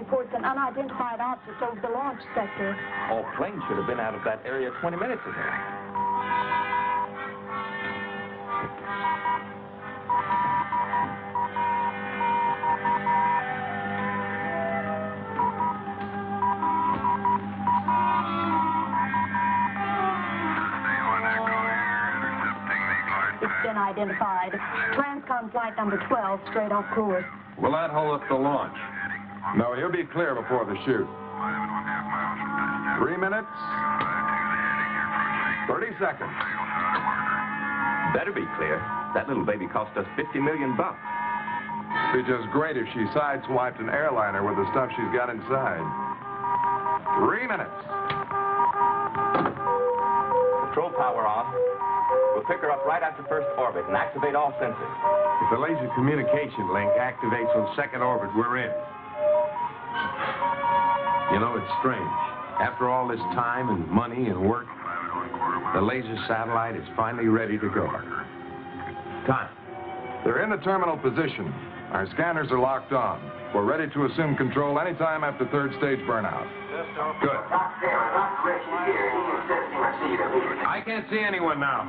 reports an unidentified object over the launch sector. All planes should have been out of that area 20 minutes ago. It's been identified. Transcon flight number 12, straight off course. Will that hold up the launch? No, he'll be clear before the shoot. 3 minutes. 30 seconds. Better be clear. That little baby cost us $50 million. Be just great if she sideswiped an airliner with the stuff she's got inside. 3 minutes. Control power on. We'll pick her up right after first orbit and activate all sensors. If the laser communication link activates on second orbit, we're in. You know, it's strange. After all this time and money and work, the laser satellite is finally ready to go. Time. They're in the terminal position. Our scanners are locked on. We're ready to assume control anytime after third stage burnout. Good. I can't see anyone now.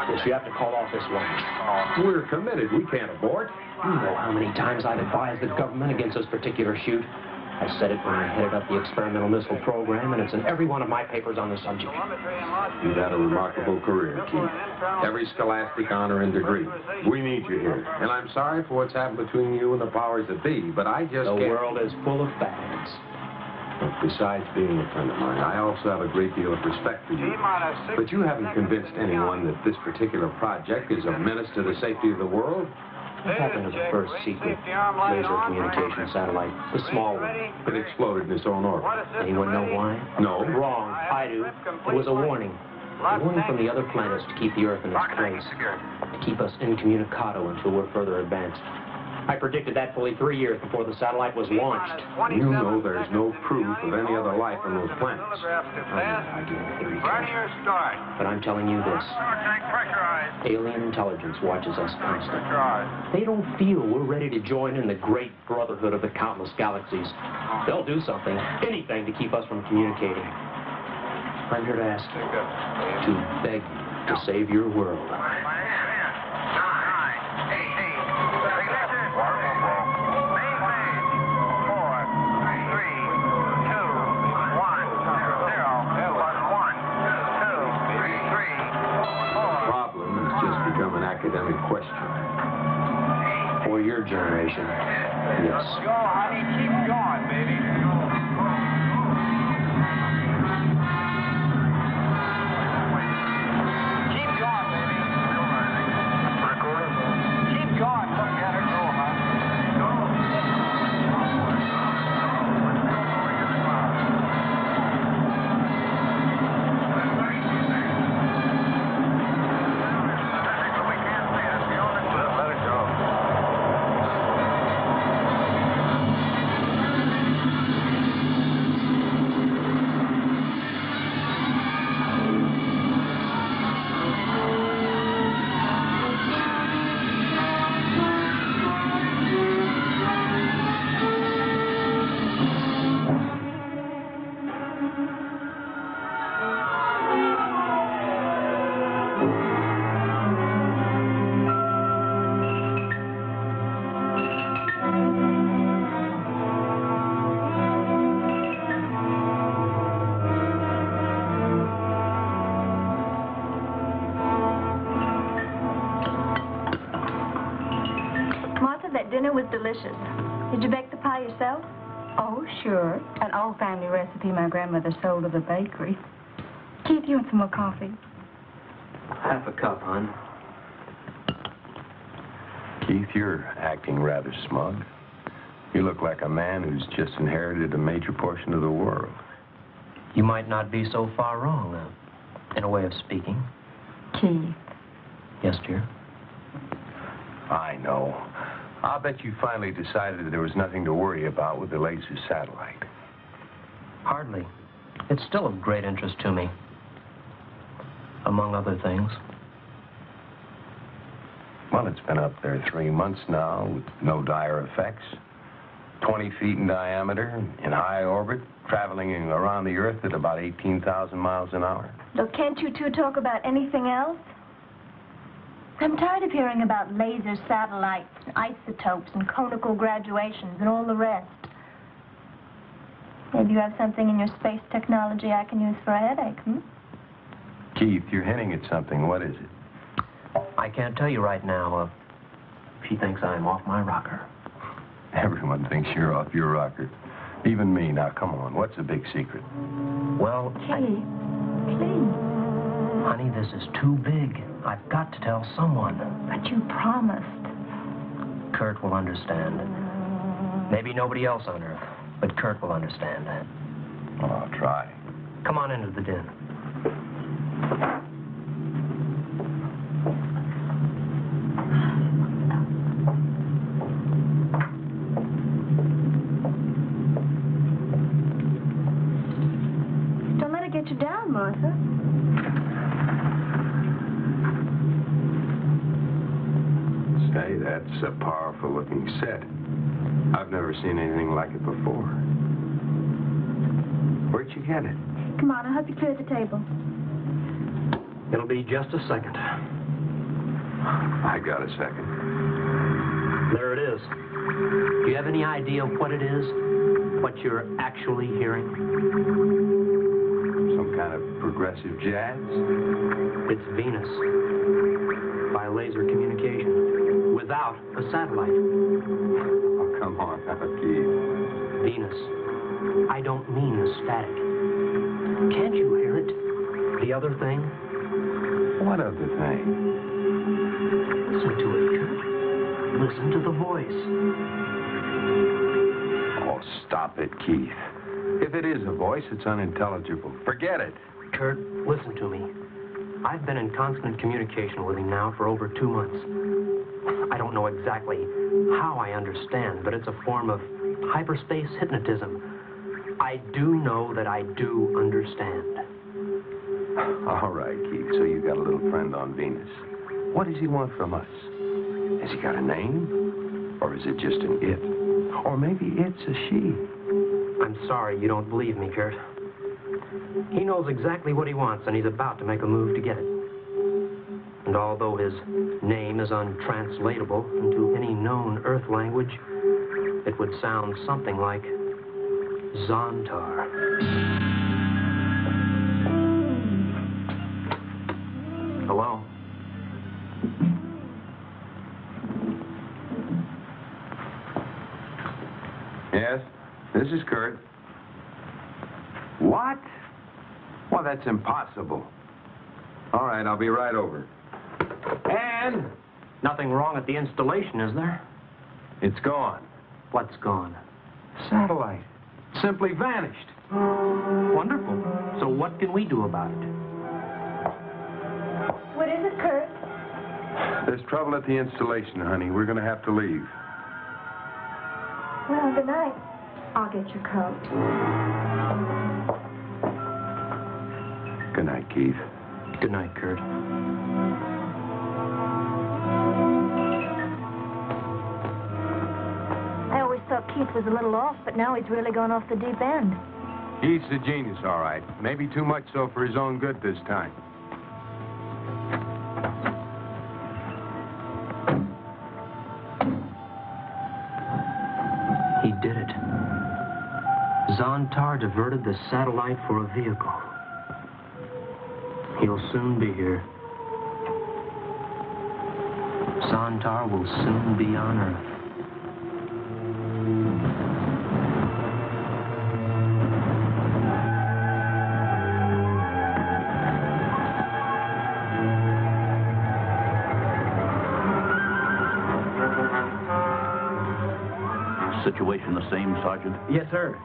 Yes, you have to call off this one. We're committed. We can't abort. You know how many times I've advised the government against this particular shoot. I said it when I headed up the experimental missile program, and it's in every one of my papers on the subject. You've had a remarkable career, Keith. Every scholastic honor and degree. We need you here. And I'm sorry for what's happened between you and the powers that be, but I just can't... The world is full of fads. Besides being a friend of mine, I also have a great deal of respect for you. But you haven't convinced anyone that this particular project is a menace to the safety of the world? What happened to the first secret laser communication satellite? The small one. It exploded in its own orbit. Anyone know why? No. Wrong. I do. It was a warning. A warning from the other planets to keep the Earth in its place. To keep us incommunicado until we're further advanced. I predicted that fully 3 years before the satellite was launched. You know there's no proof of any other life on those planets. I get theory. But I'm telling you this. Alien intelligence watches us constantly. They don't feel we're ready to join in the great brotherhood of the countless galaxies. They'll do something, anything, to keep us from communicating. I'm here to ask you, to beg you to save your world. Academic question. For your generation, yes. Go, honey, keep going, baby. Keep going, baby. Keep going. Look at her go, huh? Dinner was delicious. Did you bake the pie yourself? Oh, sure. An old family recipe my grandmother sold at the bakery. Keith, you want some more coffee? Half a cup, hon. Keith, you're acting rather smug. You look like a man who's just inherited a major portion of the world. You might not be so far wrong, in a way of speaking. Keith. Yes, dear? I know. I'll bet you finally decided that there was nothing to worry about with the laser satellite. Hardly. It's still of great interest to me. Among other things. Well, it's been up there 3 months now with no dire effects. 20 feet in diameter, in high orbit, traveling around the Earth at about 18,000 miles an hour. Look, can't you two talk about anything else? I'm tired of hearing about laser satellites, and isotopes, and conical graduations, and all the rest. Maybe you have something in your space technology I can use for a headache, hmm? Keith, you're hinting at something. What is it? I can't tell you right now. She thinks I'm off my rocker. Everyone thinks you're off your rocker. Even me. Now, come on. What's the big secret? Well, Please. Please. honey, this is too big. I've got to tell someone. But you promised. Kurt will understand. Maybe nobody else on Earth, but Kurt will understand. Well, I'll try. Come on into the den. Don't let it get you down, Martha. Say, that's a powerful-looking set. I've never seen anything like it before. Where'd you get it? Come on, I'll help you clear the table. It'll be just a second. I got a second. There it is. Do you have any idea what it is? What you're actually hearing? Some kind of progressive jazz? It's Venus. By laser communication. Without a satellite. Oh, come on now, Keith. Venus. I don't mean the static. Can't you hear it? The other thing? What other thing? Listen to it, Kurt. Listen to the voice. Oh, stop it, Keith. If it is a voice, it's unintelligible. Forget it. Kurt, listen to me. I've been in constant communication with him now for over 2 months. I don't know exactly how I understand, but it's a form of hyperspace hypnotism. I do know that I do understand. All right, Keith, so you got a little friend on Venus. What does he want from us? Has he got a name? Or is it just an it? Or maybe it's a she? I'm sorry you don't believe me, Kurt. He knows exactly what he wants, and he's about to make a move to get it. And although his name is untranslatable into any known Earth language, it would sound something like Zontar. Hello? Yes, this is Kurt. What? Well, that's impossible. All right, I'll be right over. And Nothing wrong at the installation, is there? it's gone. What's gone? Satellite. Simply vanished. Wonderful. So what can we do about it? What is it, Kurt? There's trouble at the installation, honey. We're going to have to leave. Well, good night. I'll get your coat. Good night, Keith. Good night, Kurt. I always thought Keith was a little off, but now he's really gone off the deep end. He's a genius, all right. Maybe too much so for his own good this time. He did it. Zontar diverted the satellite for a vehicle. He'll soon be here. Zontar will soon be on Earth. Situation the same, Sergeant? Yes, sir.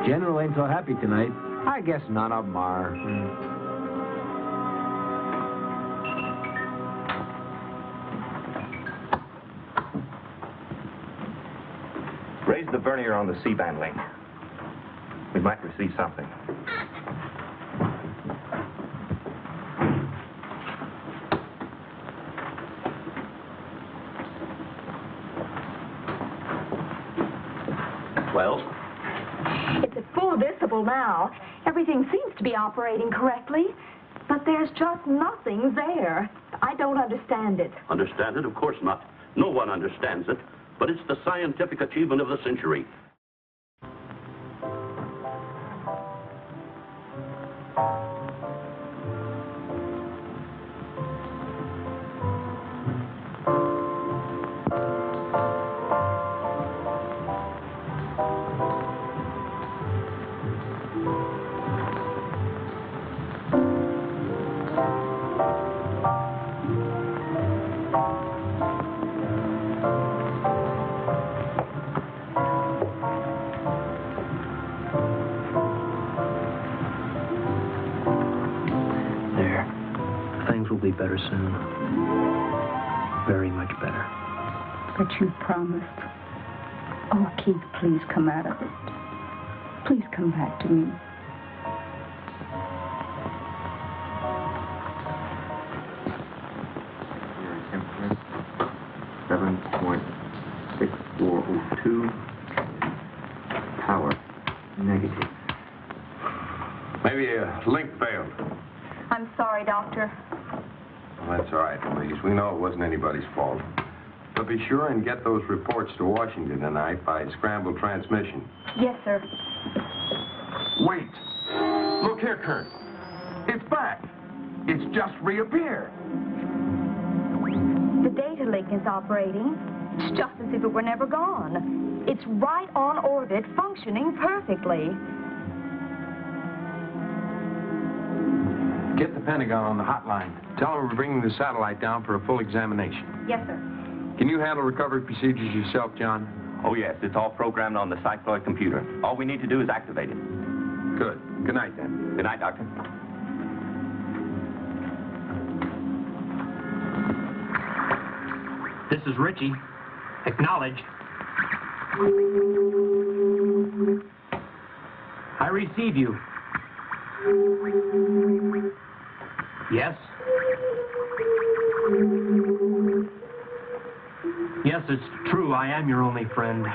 General ain't so happy tonight. I guess none of them are. Raise the vernier on the C-band link. We might receive something. Well? It's at full decibel now. Everything seems to be operating correctly, but there's just nothing there. I don't understand it. Understand it? Of course not. No one understands it. But it's the scientific achievement of the century. Be better soon. Very much better. But you promised. Oh, Keith, please come out of it. Please come back to me. Temperature 7.6402. Power negative. Maybe a link failed. I'm sorry, Doctor. Well, that's all right, Louise. We know it wasn't anybody's fault. But be sure and get those reports to Washington tonight by scrambled transmission. Yes, sir. Wait. Look here, Kurt. It's back. It's just reappeared. The data link is operating. It's just as if it were never gone. It's right on orbit, functioning perfectly. Get the Pentagon on the hotline. Tell them we're bringing the satellite down for a full examination. Yes, sir. Can you handle recovery procedures yourself, John? Oh, yes. It's all programmed on the Sci-Fi computer. All we need to do is activate it. Good. Good night, then. Good night, Doctor. This is Richie. Acknowledge. I receive you. Yes? Yes, it's true. I am your only friend.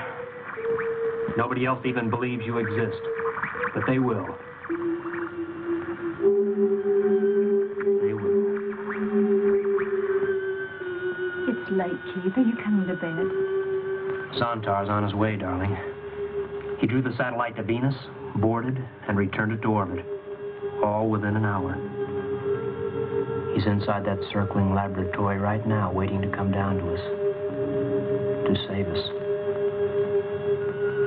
Nobody else even believes you exist. But they will. They will. It's late, Keith. Are you coming to bed? Zontar's on his way, darling. He drew the satellite to Venus, boarded, and returned it to orbit. All within an hour. He's inside that circling laboratory right now, waiting to come down to us. To save us.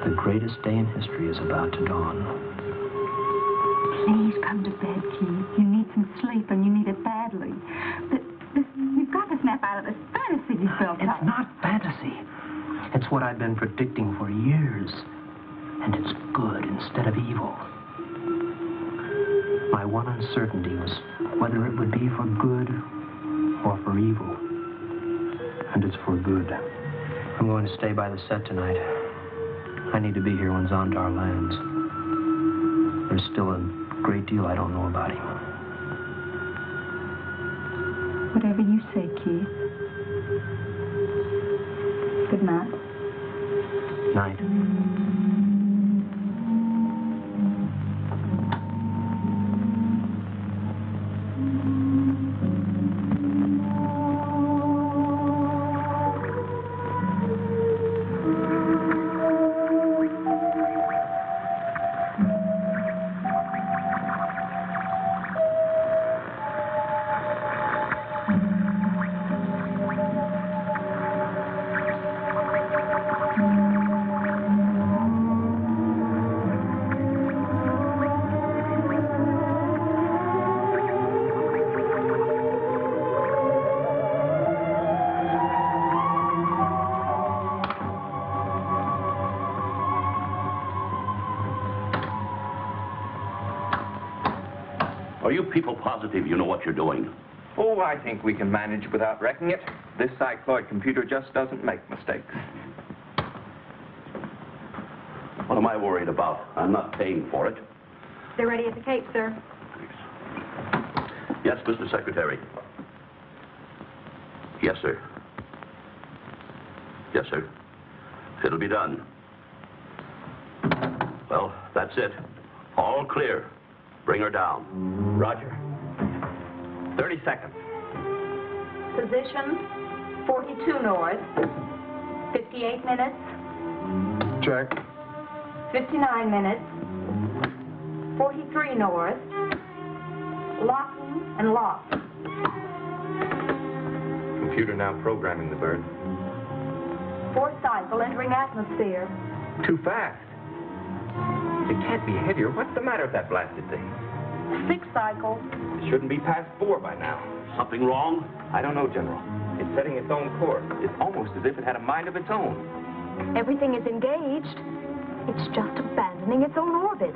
The greatest day in history is about to dawn. Please come to bed, Keith. You need some sleep, and you need it badly. You've got to snap out of this fantasy you built up. It's not fantasy. It's what I've been predicting for years. And it's good instead of evil. My one uncertainty was whether it would be for good or for evil. And it's for good. I'm going to stay by the set tonight. I need to be here when Zontar lands. There's still a great deal I don't know about him. Whatever you say, Keith. Good night. Night. Are you people positive you know what you're doing? Oh, I think we can manage without wrecking it. This cycloid computer just doesn't make mistakes. What am I worried about? I'm not paying for it. They're ready at the Cape, sir. Yes, Mr. Secretary. Yes, sir. Yes, sir. It'll be done. Well, that's it. All clear. Bring her down. Roger. 30 seconds. Position 42 north. 58 minutes. Check. 59 minutes. 43 north. Locking and locked. Computer now programming the bird. Fourth cycle entering atmosphere. Too fast. It can't be heavier. What's the matter with that blasted thing? Sixth cycle. It shouldn't be past 4 by now. Something wrong? I don't know, General. It's setting its own course. It's almost as if it had a mind of its own. Everything is engaged. It's just abandoning its own orbit.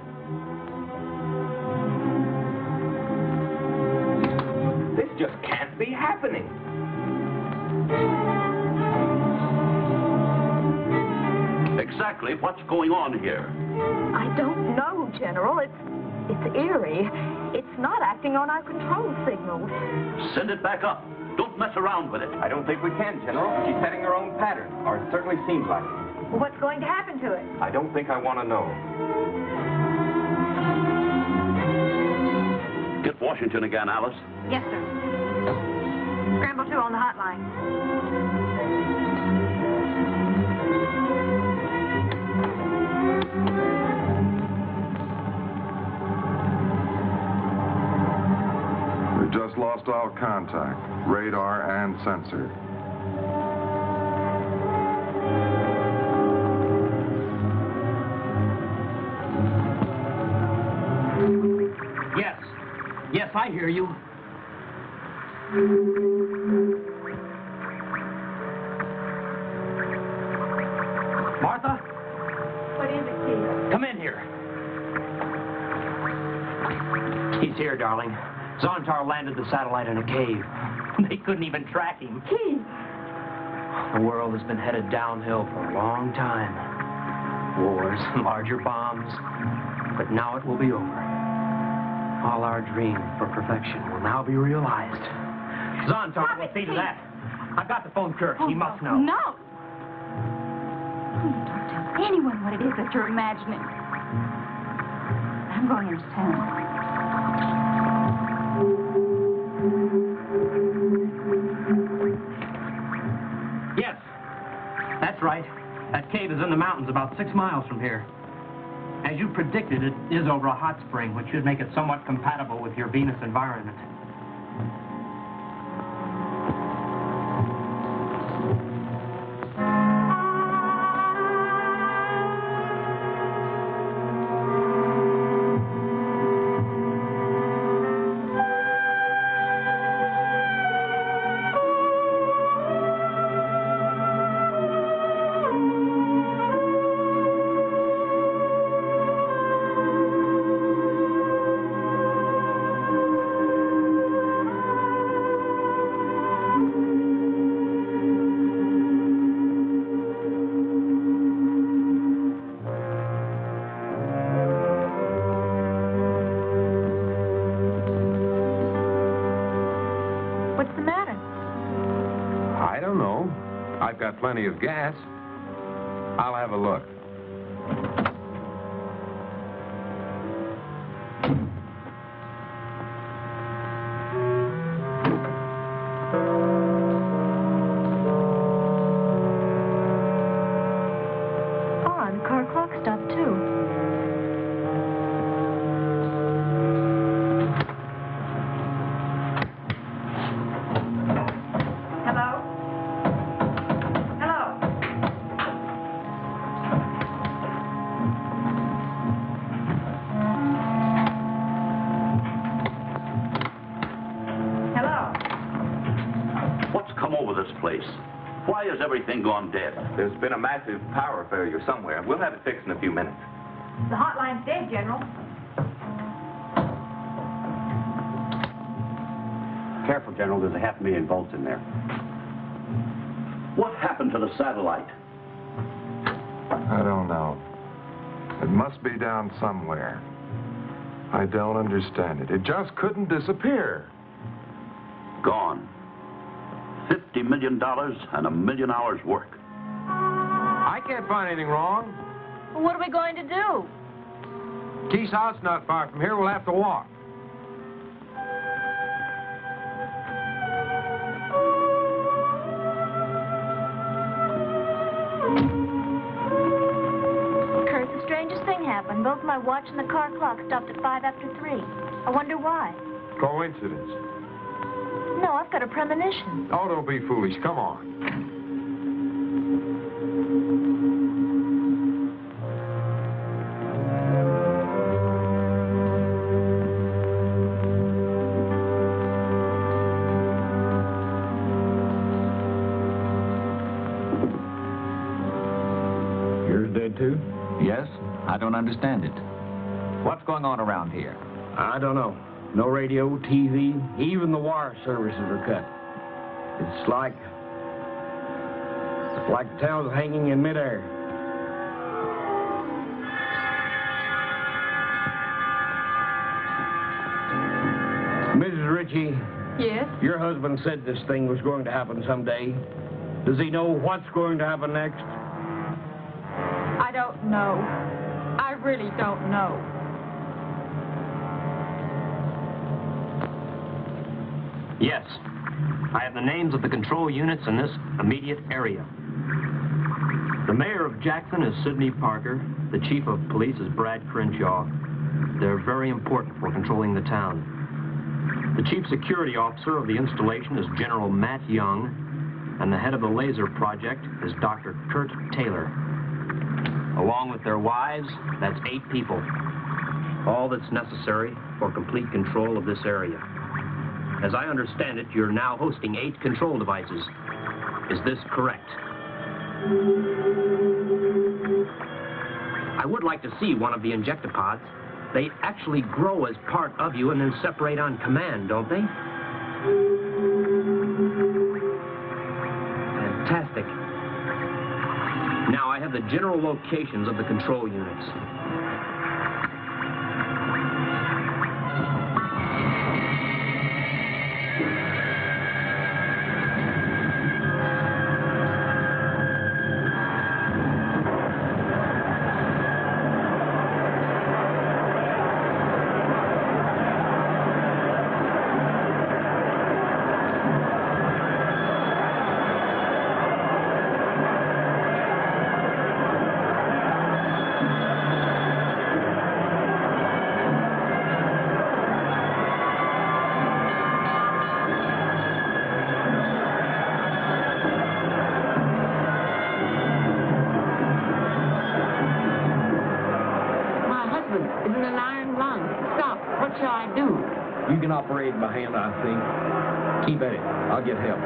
This just can't be happening. Exactly what's going on here? I don't know, General. It's eerie. It's not acting on our control signals. Send it back up. Don't mess around with it. I don't think we can, General. She's setting her own pattern, or it certainly seems like it. Well, what's going to happen to it? I don't think I want to know. Get Washington again, Alice. Yes, sir. Scramble 2 on the hotline. We've just lost all contact, radar and sensor. Yes. Yes, I hear you. Martha? What is it, Keith? Come in here. He's here, darling. Zontar landed the satellite in a cave. They couldn't even track him. Keith! The world has been headed downhill for a long time. Wars, larger bombs. But now it will be over. All our dream for perfection will now be realized. Zontar will see to that. I've got to phone Kirk. He must know. No! Please don't tell anyone what it is that you're imagining. I'm going into town. Yes, that's right. That cave is in the mountains about 6 miles from here. As you predicted, it is over a hot spring, which should make it somewhat compatible with your Venus environment. What's the matter? I don't know. I've got plenty of gas. I'll have a look. Oh, the car clock stopped, too. Hello? Hello? Hello? What's come over this place? Why has everything gone dead? There's been a massive power failure somewhere. We'll have it fixed in a few minutes. The hotline's dead, General. careful, General. There's 500,000 volts in there. What happened to the satellite? I don't know. It must be down somewhere. I don't understand it. It just couldn't disappear. Gone. $50 million and 1 million hours work. I can't find anything wrong. Well, what are we going to do? Keith's house not far from here. We'll have to walk. Kurt, the strangest thing happened. Both my watch and the car clock stopped at 5 after 3. I wonder why. Coincidence. No, I've got a premonition. Oh, don't be foolish. Come on. Yours dead too? Yes? I don't understand it. What's going on around here? I don't know. No radio, TV, even the wire services are cut. It's like the town's hanging in midair. Mrs. Ritchie. Yes? Your husband said this thing was going to happen someday. Does he know what's going to happen next? I don't know. I really don't know. Yes. I have the names of the control units in this immediate area. The mayor of Jackson is Sidney Parker. The chief of police is Brad Crenshaw. They're very important for controlling the town. The chief security officer of the installation is General Matt Young, and the head of the laser project is Dr. Kurt Taylor. Along with their wives, that's 8 people. All that's necessary for complete control of this area. As I understand it, you're now hosting 8 control devices. Is this correct? I would like to see one of the injectopods. They actually grow as part of you and then separate on command, don't they? Fantastic. Now I have the general locations of the control units. You can operate by hand, I think. Keep at it. I'll get help.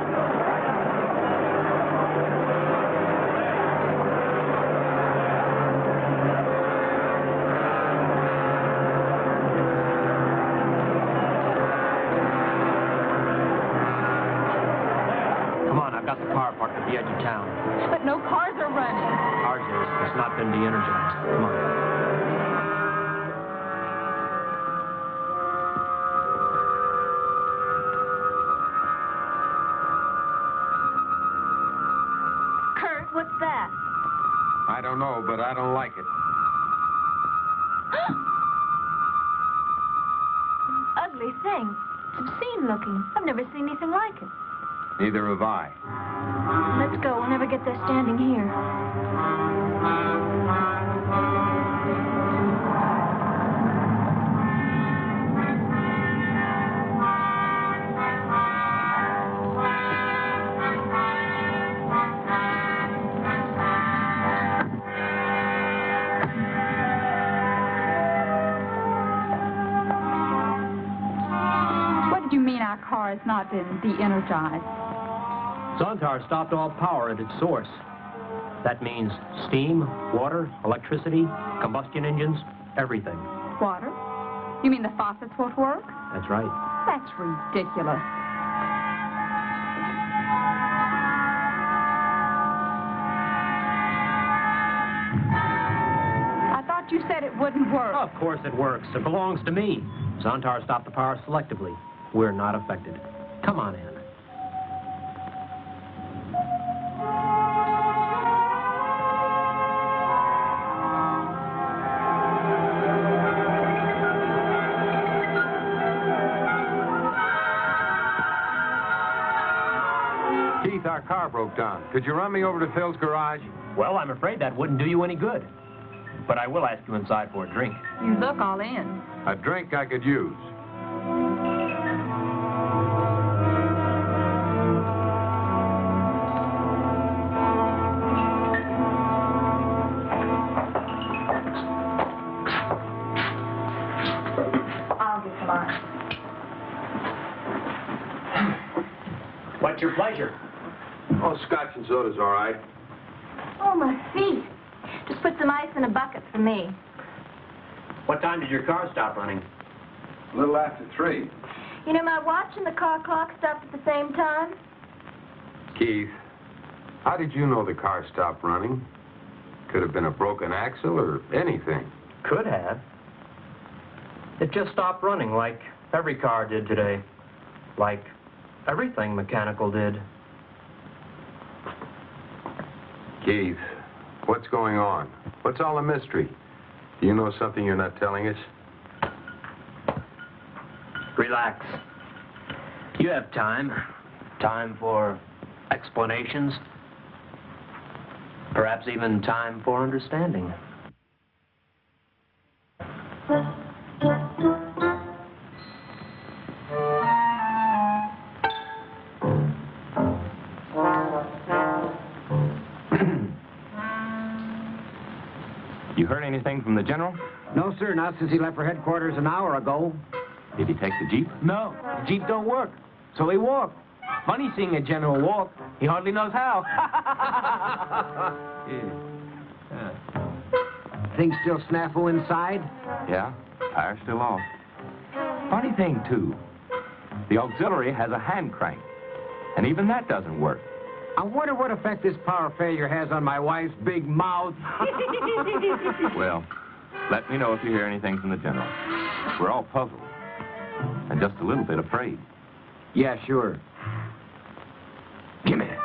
Come on, I've got the car parked at the edge of town. But no cars are running. Ours is. It's not been de-energized. Come on. What's that? I don't know, but I don't like it. Ugly thing. It's obscene looking. I've never seen anything like it. Neither have I. Let's go. We'll never get there standing here. Our car has not been de-energized. Zontar stopped all power at its source. That means steam, water, electricity, combustion engines, everything. Water? You mean the faucets won't work? That's right. That's ridiculous. You said it wouldn't work. Of course it works. It belongs to me. Zontar stopped the power selectively. We're not affected. Come on in. Keith, our car broke down. Could you run me over to Phil's garage? Well, I'm afraid that wouldn't do you any good. But I will ask you inside for a drink. You look all in. A drink I could use. I'll get some ice. What's your pleasure? Oh, scotch and soda's all right. Oh, my feet. Just put some ice in a bucket for me. What time did your car stop running? A little after 3. You know, my watch and the car clock stopped at the same time. Keith, how did you know the car stopped running? Could have been a broken axle or anything. Could have. It just stopped running like every car did today. Like everything mechanical did. Keith, what's going on? What's all the mystery? Do you know something you're not telling us? Relax. You have time. Time for explanations. Perhaps even time for understanding. You heard anything from the general? No, sir, not since he left for headquarters an hour ago. Did he take the Jeep? No, the Jeep don't work, so he walked. Funny seeing a general walk. He hardly knows how. Things still snafu inside? Yeah, tire's still off. Funny thing, too. The auxiliary has a hand crank, and even that doesn't work. I wonder what effect this power failure has on my wife's big mouth. Well, let me know if you hear anything from the general. We're all puzzled, and just a little bit afraid. Yeah, sure. Give me it.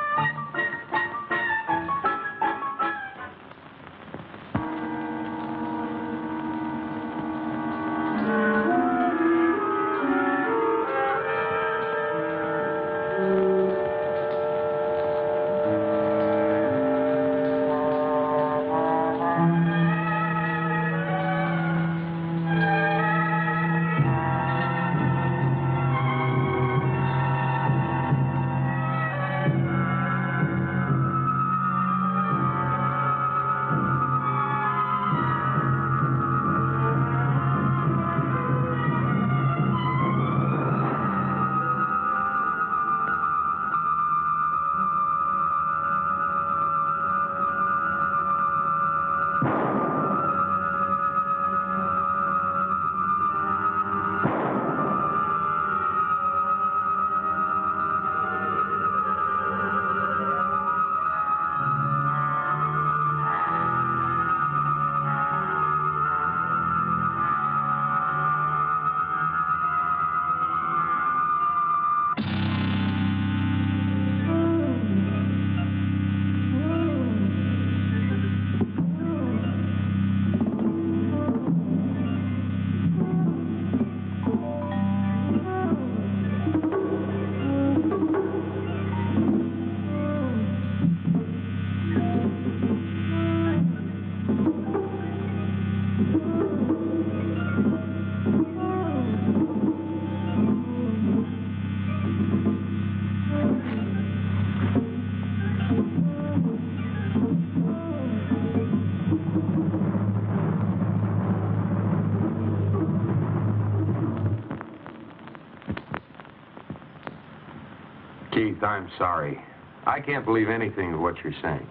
Keith, I'm sorry. I can't believe anything of what you're saying.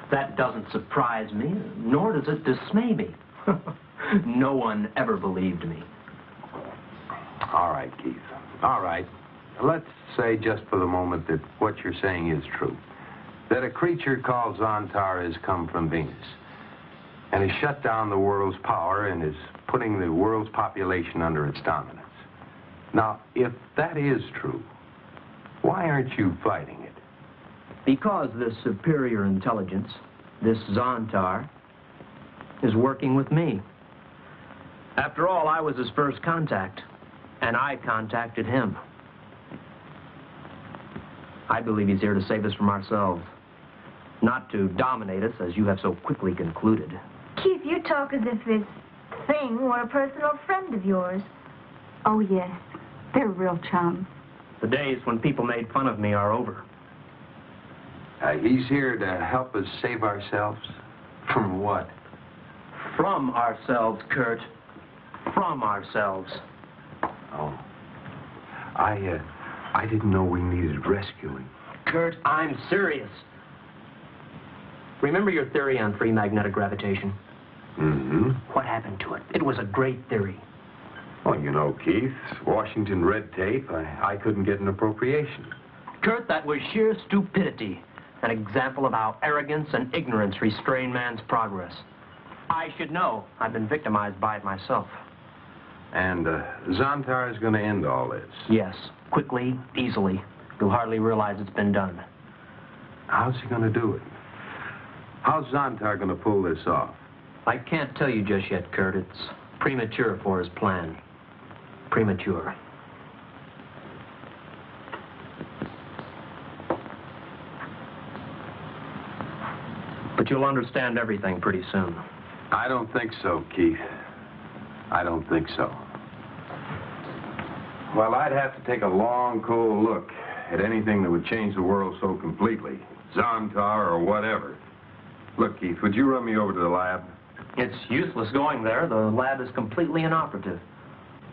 That doesn't surprise me, nor does it dismay me. No one ever believed me. All right, Keith. All right. Let's say just for the moment that what you're saying is true. That a creature called Zontar has come from Venus. and has shut down the world's power and is putting the world's population under its dominance. Now, if that is true, why aren't you fighting it? Because this superior intelligence, this Zontar, is working with me. After all, I was his first contact, and I contacted him. I believe he's here to save us from ourselves, not to dominate us, as you have so quickly concluded. Keith, you talk as if this thing were a personal friend of yours. Oh, yes. They're real chums. The days when people made fun of me are over. He's here to help us save ourselves? From what? From ourselves, Kurt. From ourselves. Oh. I didn't know we needed rescuing. Kurt, I'm serious. Remember your theory on free magnetic gravitation? Mm-hmm. What happened to it? It was a great theory. Well, you know, Keith, Washington red tape, I couldn't get an appropriation. Kurt, that was sheer stupidity. An example of how arrogance and ignorance restrain man's progress. I should know. I've been victimized by it myself. And Zontar is going to end all this? Yes, quickly, easily. You'll hardly realize it's been done. How's he going to do it? How's Zontar going to pull this off? I can't tell you just yet, Kurt. It's premature for his plan. Premature. But you'll understand everything pretty soon. I don't think so, Keith. I don't think so. Well, I'd have to take a long, cold look at anything that would change the world so completely. Zontar or whatever. Look, Keith, would you run me over to the lab? It's useless going there. The lab is completely inoperative.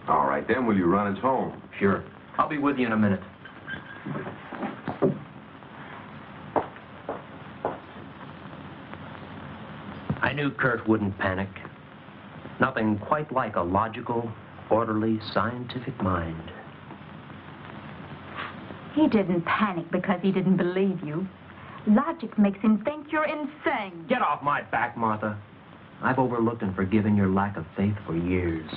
All right, then will you run us home? Sure. I'll be with you in a minute. I knew Kurt wouldn't panic. Nothing quite like a logical, orderly, scientific mind. He didn't panic because he didn't believe you. Logic makes him think you're insane. Get off my back, Martha. I've overlooked and forgiven your lack of faith for years.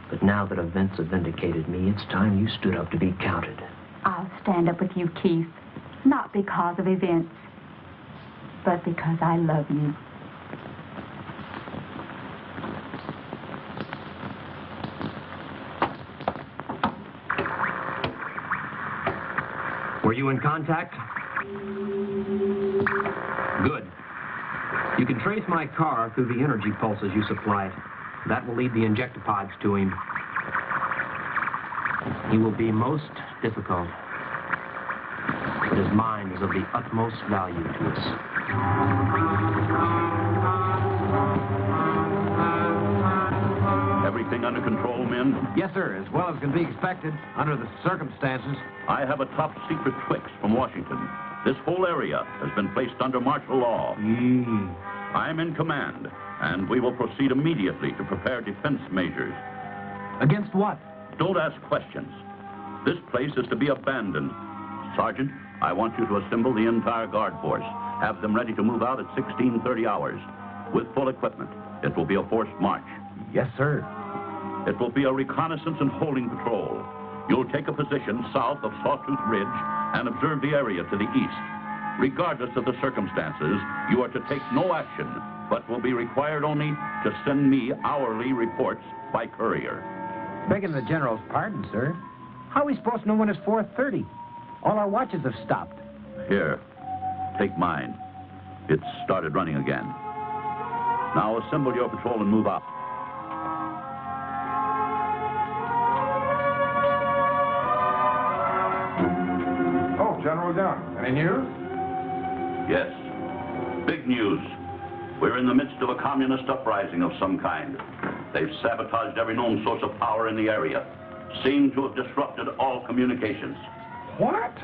But now that events have vindicated me, it's time you stood up to be counted. I'll stand up with you, Keith. Not because of events, but because I love you. Were you in contact? Good. You can trace my car through the energy pulses you supplied. That will lead the injectopods to him. He will be most difficult, but his mind is of the utmost value to us. Everything under control, men? Yes, sir, as well as can be expected under the circumstances. I have a top secret fix from Washington. This whole area has been placed under martial law. I'm in command, and we will proceed immediately to prepare defense measures. Against what? Don't ask questions. This place is to be abandoned. Sergeant, I want you to assemble the entire guard force. Have them ready to move out at 16:30 hours with full equipment. It will be a forced march. Yes, sir. It will be a reconnaissance and holding patrol. You'll take a position south of Sawtooth Ridge and observe the area to the east. Regardless of the circumstances, you are to take no action, but will be required only to send me hourly reports by courier. Begging the General's pardon, sir. How are we supposed to know when it's 4:30? All our watches have stopped. Here, take mine. It's started running again. Now assemble your patrol and move out. Oh, General Gunn, any news? Yes. Big news. We're in the midst of a communist uprising of some kind. They've sabotaged every known source of power in the area. Seem to have disrupted all communications. What?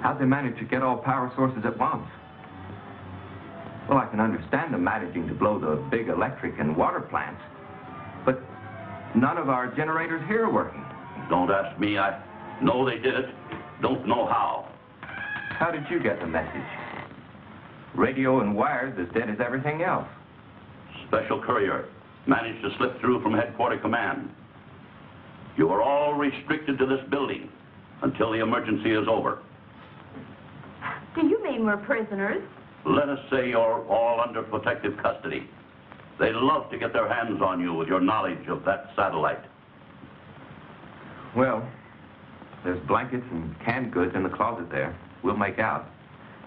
How'd they manage to get all power sources at once? Well, I can understand them managing to blow the big electric and water plants, but none of our generators here are working. Don't ask me. I know they did it. Don't know how. How did you get the message? Radio and wires as dead as everything else. special courier, managed to slip through from headquarter command. You are all restricted to this building until the emergency is over. Do you mean we're prisoners? Let us say you're all under protective custody. They'd love to get their hands on you with your knowledge of that satellite. Well, there's blankets and canned goods in the closet there. We'll make out.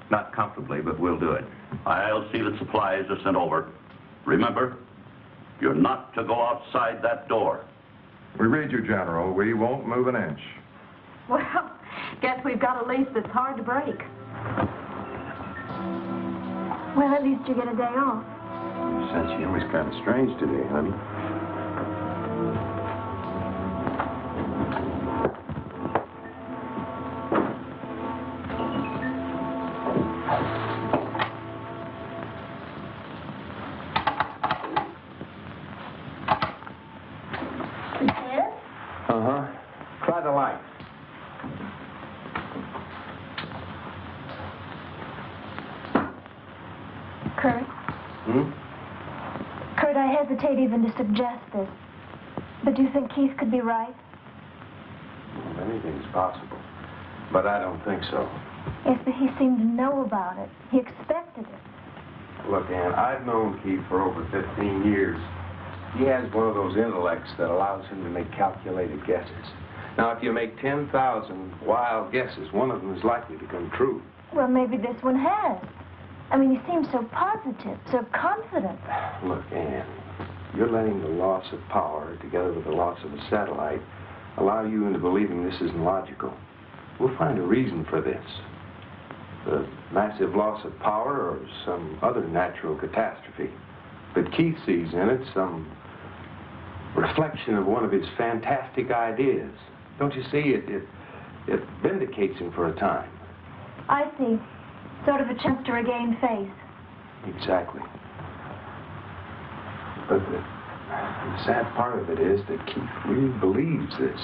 Not comfortably, but we'll do it. I'll see that supplies are sent over. Remember, you're not to go outside that door. We read you, General. We won't move an inch. Well, guess we've got a lease that's hard to break. Well, at least you get a day off. Sense of humor's kind of strange today, honey. Yes? Uh-huh. Try the lights. Kurt? Hmm? Kurt, I hesitate even to suggest this. But do you think Keith could be right? Well, anything's possible. But I don't think so. Yes, but he seemed to know about it. He expected it. Look, Ann, I've known Keith for over 15 years. He has one of those intellects that allows him to make calculated guesses. Now, if you make 10,000 wild guesses, one of them is likely to come true. Well, maybe this one has. I mean, he seems so positive, so confident. Look, Ann, you're letting the loss of power, together with the loss of a satellite, allow you into believing this isn't logical. We'll find a reason for this. The massive loss of power or some other natural catastrophe. But Keith sees in it some reflection of one of his fantastic ideas. Don't you see? It vindicates him for a time. I see. Sort of a chance to regain faith. Exactly. But the sad part of it is that Keith really believes this.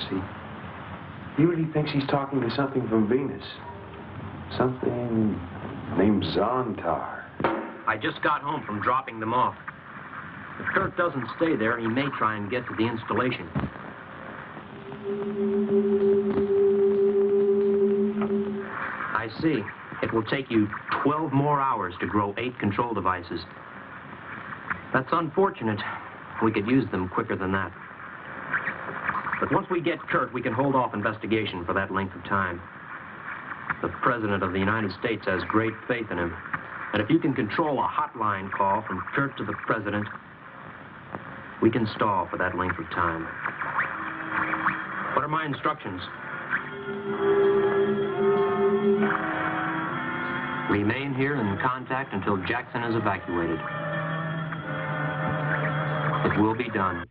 He really thinks he's talking to something from Venus. Something named Zontar. I just got home from dropping them off. If Kurt doesn't stay there, he may try and get to the installation. I see. It will take you 12 more hours to grow 8 control devices. That's unfortunate. We could use them quicker than that. But once we get Kurt, we can hold off investigation for that length of time. The President of the United States has great faith in him. And if you can control a hotline call from Kurt to the President, we can stall for that length of time. What are my instructions? Remain here in contact until Jackson is evacuated. It will be done.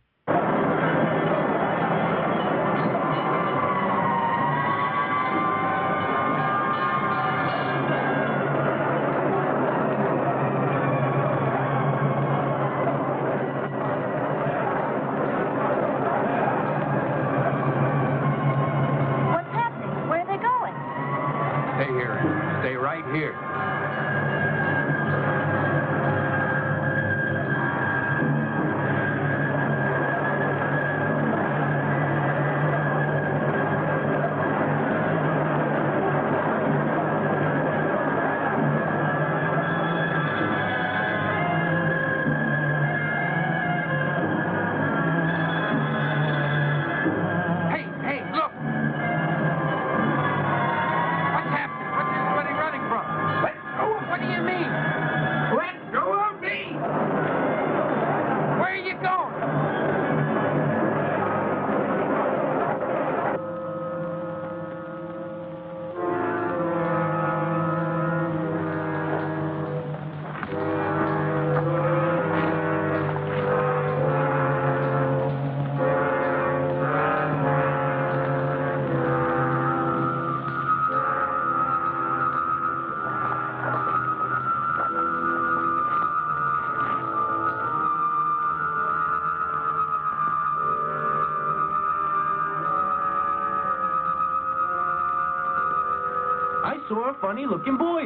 I saw a funny-looking boy.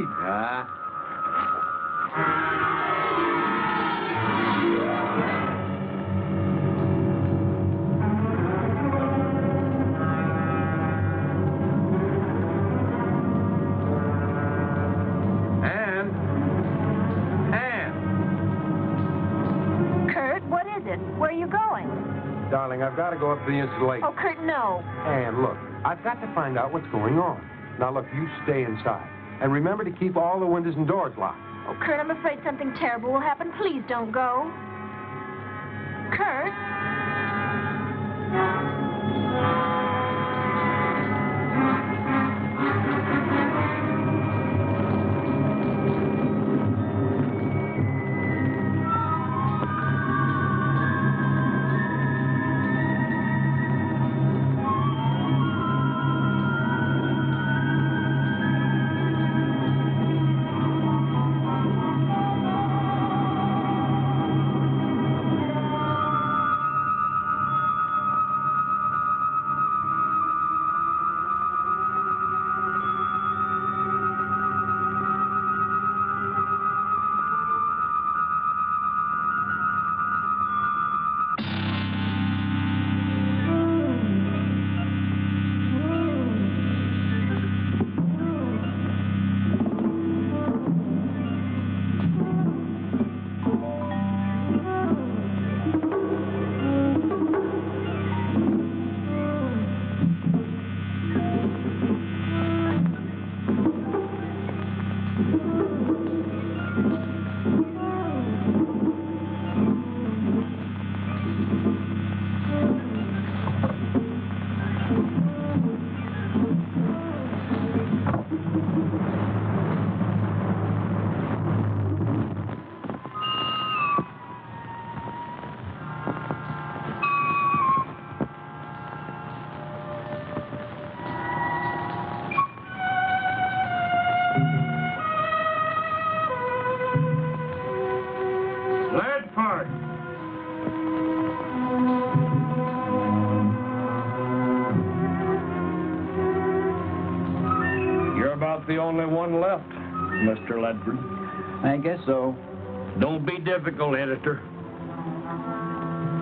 darling, I've got to go up to the installation. Oh, Kurt, no. And look, I've got to find out what's going on. Now, look, you stay inside. And remember to keep all the windows and doors locked. Oh, Kurt, I'm afraid something terrible will happen. Please don't go. Kurt? The only one left, Mr. Ledford. I guess so. Don't be difficult, editor.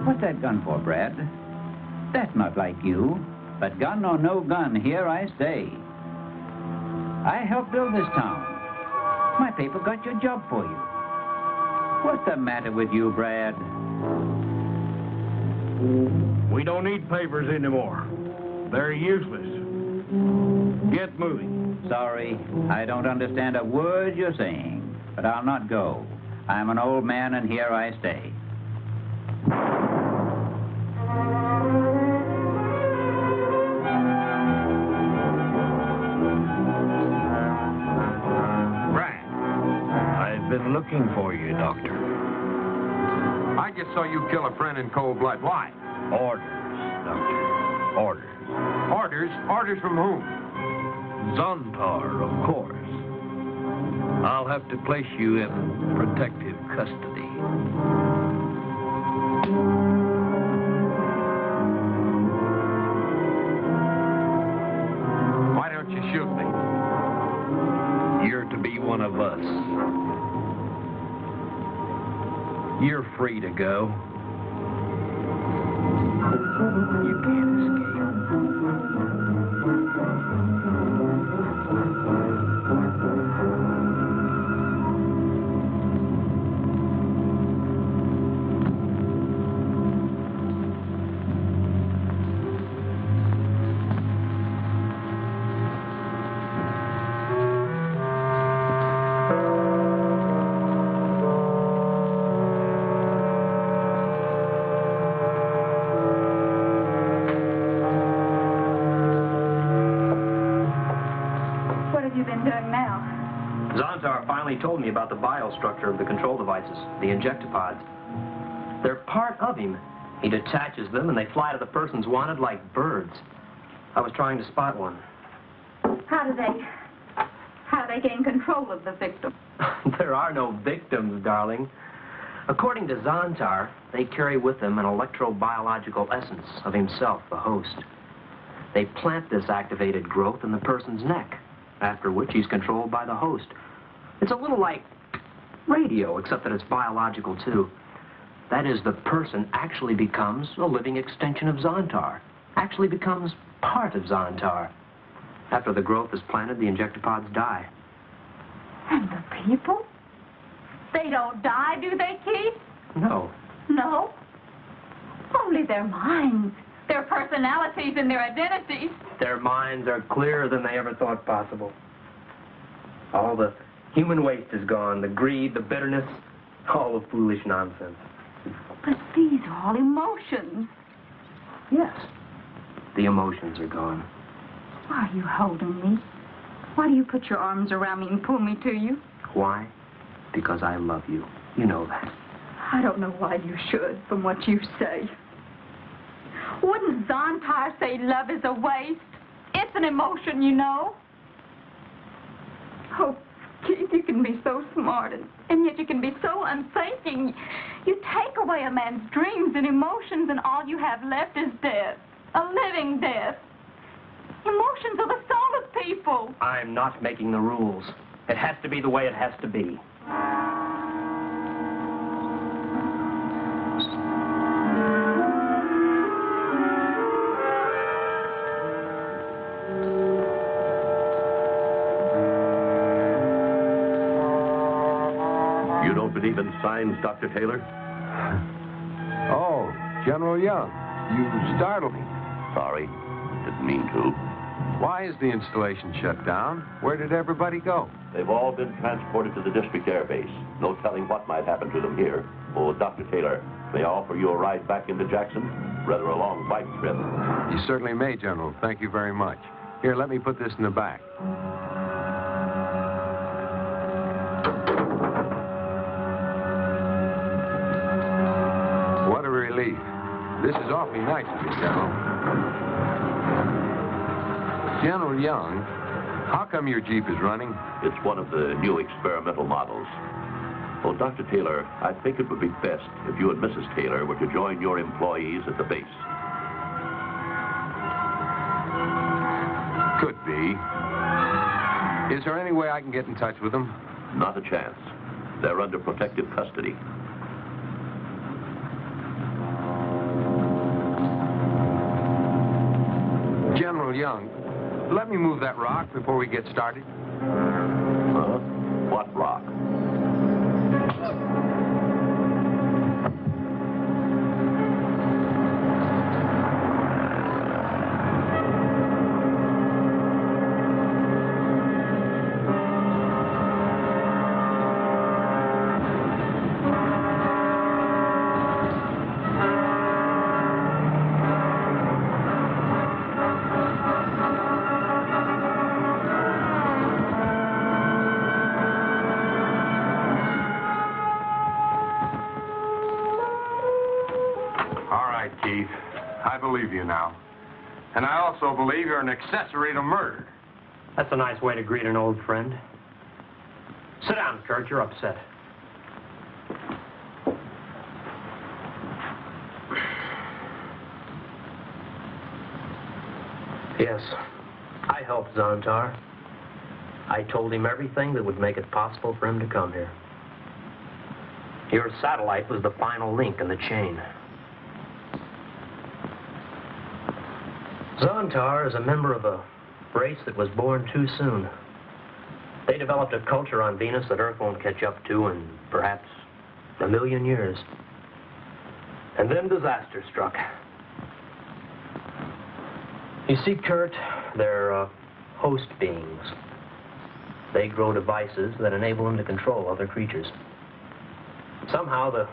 What's that gun for, Brad? That's not like you. But gun or no gun, here I stay. I helped build this town. My paper got your job for you. What's the matter with you, Brad? We don't need papers anymore. They're useless. Get moving. Sorry, I don't understand a word you're saying, but I'll not go. I'm an old man, and here I stay. Brad, I've been looking for you, Doctor. I just saw you kill a friend in cold blood. Why? Orders, Doctor. Orders. Orders? Orders from whom? Zontar, of course. I'll have to place you in protective custody. Why don't you shoot me? You're to be one of us. You're free to go. You can't escape. Zontar finally told me about the biostructure of the control devices, the injectopods. They're part of him. He detaches them and they fly to the persons wanted like birds. I was trying to spot one. How do they gain control of the victim? There are no victims, darling. According to Zontar, they carry with them an electrobiological essence of himself, the host. They plant this activated growth in the person's neck, after which he's controlled by the host. It's a little like radio, except that it's biological, too. That is, the person actually becomes a living extension of Zontar, actually becomes part of Zontar. After the growth is planted, the injectopods die. And the people? They don't die, do they, Keith? No. No? Only their minds, their personalities, and their identities. Their minds are clearer than they ever thought possible. All the human waste is gone, the greed, the bitterness, all the foolish nonsense. But these are all emotions. Yes, the emotions are gone. Why are you holding me? Why do you put your arms around me and pull me to you? Why? Because I love you. You know that. I don't know why you should, from what you say. Wouldn't Zontar say love is a waste? It's an emotion, you know. Oh, Keith, you can be so smart, and yet you can be so unthinking. You take away a man's dreams and emotions, and all you have left is death. A living death. Emotions are the soul of people. I'm not making the rules. It has to be the way it has to be. You don't believe in signs, Dr. Taylor? Oh, General Young, you startled me. Sorry, didn't mean to. Why is the installation shut down? Where did everybody go? They've all been transported to the district air base. No telling what might happen to them here. Oh, Dr. Taylor, may I offer you a ride back into Jackson? Rather a long bike trip. You certainly may, General. Thank you very much. Here, let me put this in the back. What a relief. This is awfully nice of you, General. General Young, how come your Jeep is running? It's one of the new experimental models. Oh, Dr. Taylor, I think it would be best if you and Mrs. Taylor were to join your employees at the base. Could be. Is there any way I can get in touch with them? Not a chance. They're under protective custody. General Young, let me move that rock before we get started. Huh? What rock? Keith, I believe you now. And I also believe you're an accessory to murder. That's a nice way to greet an old friend. Sit down, Kurt. You're upset. Yes, I helped Zontar. I told him everything that would make it possible for him to come here. Your satellite was the final link in the chain. Zontar is a member of a race that was born too soon. They developed a culture on Venus that Earth won't catch up to in perhaps 1,000,000 years. And then disaster struck. You see, Kurt, they're host beings. They grow devices that enable them to control other creatures. Somehow the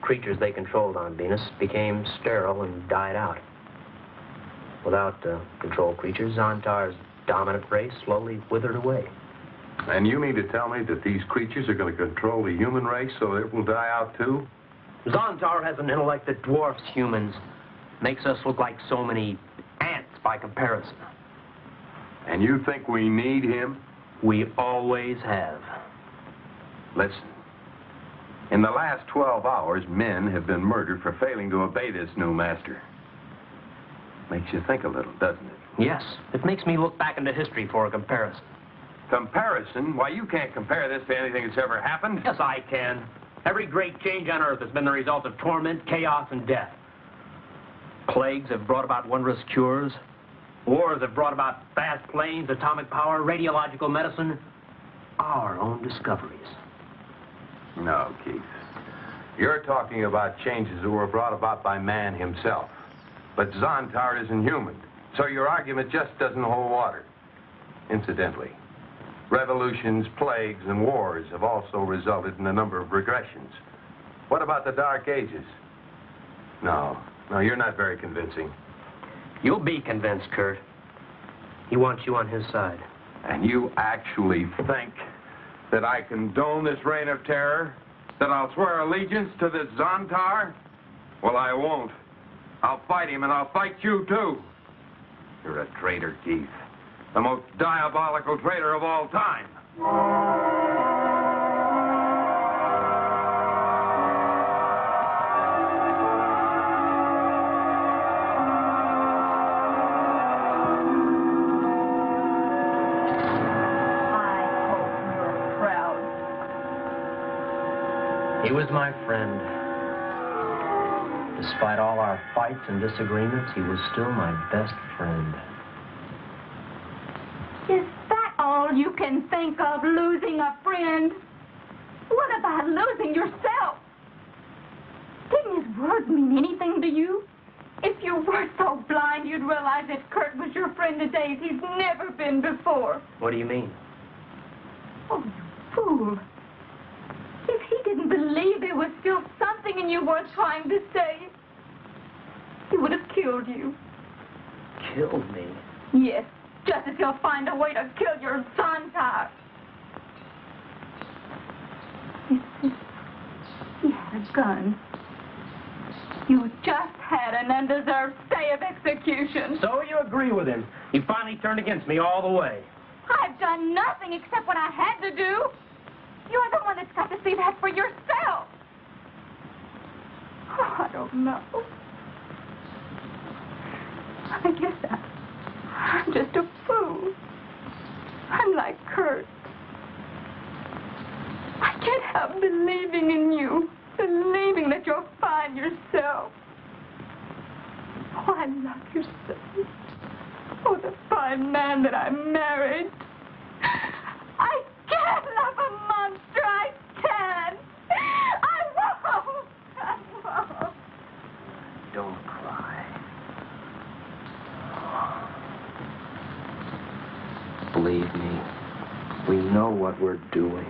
creatures they controlled on Venus became sterile and died out. Without control creatures, Zontar's dominant race slowly withered away. And you mean to tell me that these creatures are going to control the human race so it will die out too? Zontar has an intellect that dwarfs humans. Makes us look like so many ants by comparison. And you think we need him? We always have. Listen. In the last 12 hours, men have been murdered for failing to obey this new master. Makes you think a little, doesn't it? Yes. It makes me look back into history for a comparison. Comparison? Why, you can't compare this to anything that's ever happened. Yes, I can. Every great change on Earth has been the result of torment, chaos, and death. Plagues have brought about wondrous cures. Wars have brought about fast planes, atomic power, radiological medicine. Our own discoveries. No, Keith. You're talking about changes that were brought about by man himself. But Zontar isn't human, so your argument just doesn't hold water. Incidentally, revolutions, plagues, and wars have also resulted in a number of regressions. What about the Dark Ages? No, you're not very convincing. You'll be convinced, Kurt. He wants you on his side. And you actually think that I condone this reign of terror? That I'll swear allegiance to this Zontar? Well, I won't. I'll fight him, and I'll fight you, too. You're a traitor, Keith. The most diabolical traitor of all time. He was my friend. Despite all our fights and disagreements, he was still my best friend. Is that all you can think of, losing a friend? What about losing yourself? Didn't his words mean anything to you? If you were so blind, you'd realize that Kurt was your friend today as he's never been before. What do you mean? Oh, you fool. If he didn't believe there was still something in you worth trying to save, he would have killed you. Killed me? Yes, just as he'll find a way to kill your Zontar. He had a gun. You just had an undeserved stay of execution. So you agree with him. He finally turned against me all the way. I've done nothing except what I had to do. You're the one that's got to see that for yourself. Oh, I don't know. I guess I'm just a fool. I'm like Kurt. I can't help believing in you, believing that you'll find yourself. Oh, I love your son. Oh, the fine man that I married. I can't love a monster. I can't. I won't. Don't cry. Believe me, we know what we're doing.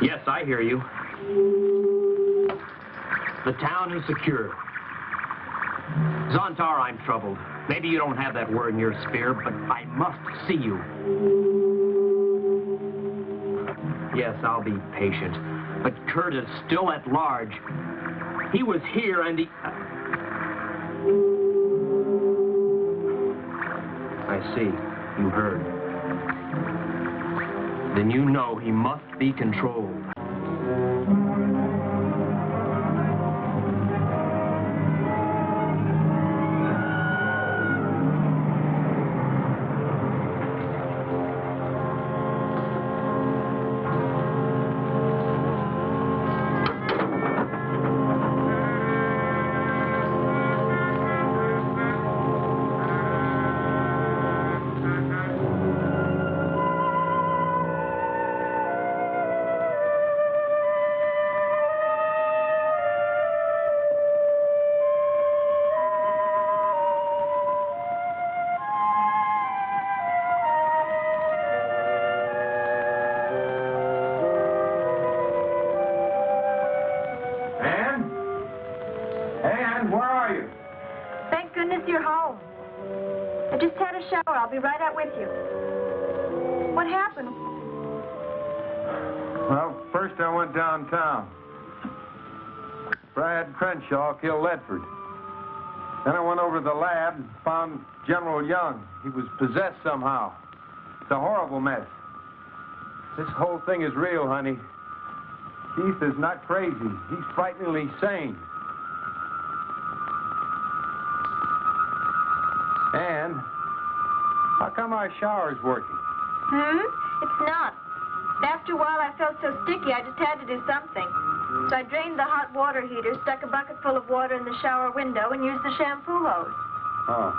Yes, I hear you. The town is secure. Zontar, I'm troubled. Maybe you don't have that word in your sphere, but I must see you. Yes, I'll be patient. But Kurt is still at large. He was here and he... I see. You heard. Then you know he must be controlled. I'll be right out with you. What happened? Well, first I went downtown. Brad Crenshaw killed Ledford. Then I went over to the lab and found General Young. He was possessed somehow. It's a horrible mess. This whole thing is real, honey. Keith is not crazy. He's frighteningly sane. And how come our shower's working? It's not. After a while, I felt so sticky, I just had to do something. So I drained the hot water heater, stuck a bucket full of water in the shower window, and used the shampoo hose. Oh.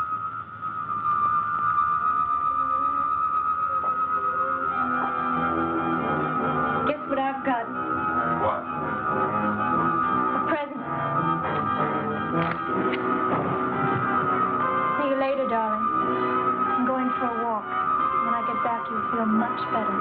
Guess what I've got? What? A present. See you later, darling. I'm going for a walk. When I get back, you'll feel much better.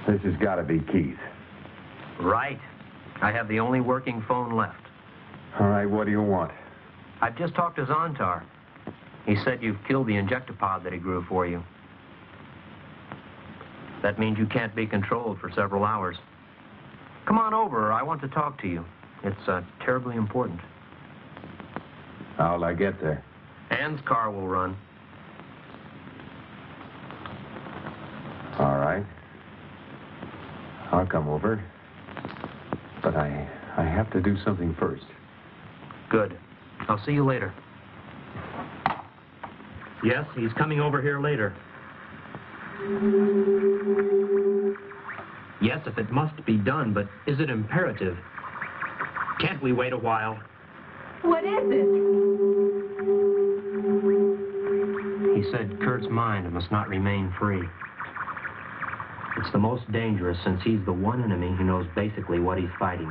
This has got to be Keith. Right. I have the only working phone left. All right, what do you want? I've just talked to Zontar. He said you've killed the injectopod that he grew for you. That means you can't be controlled for several hours. Come on over. I want to talk to you. It's terribly important. How'll I get there? Ann's car will run. All right. I'll come over. But I have to do something first. Good. I'll see you later. Yes, he's coming over here later. Yes, if it must be done, but is it imperative? Can't we wait a while? What is it? He said Kurt's mind must not remain free. It's the most dangerous since he's the one enemy who knows basically what he's fighting.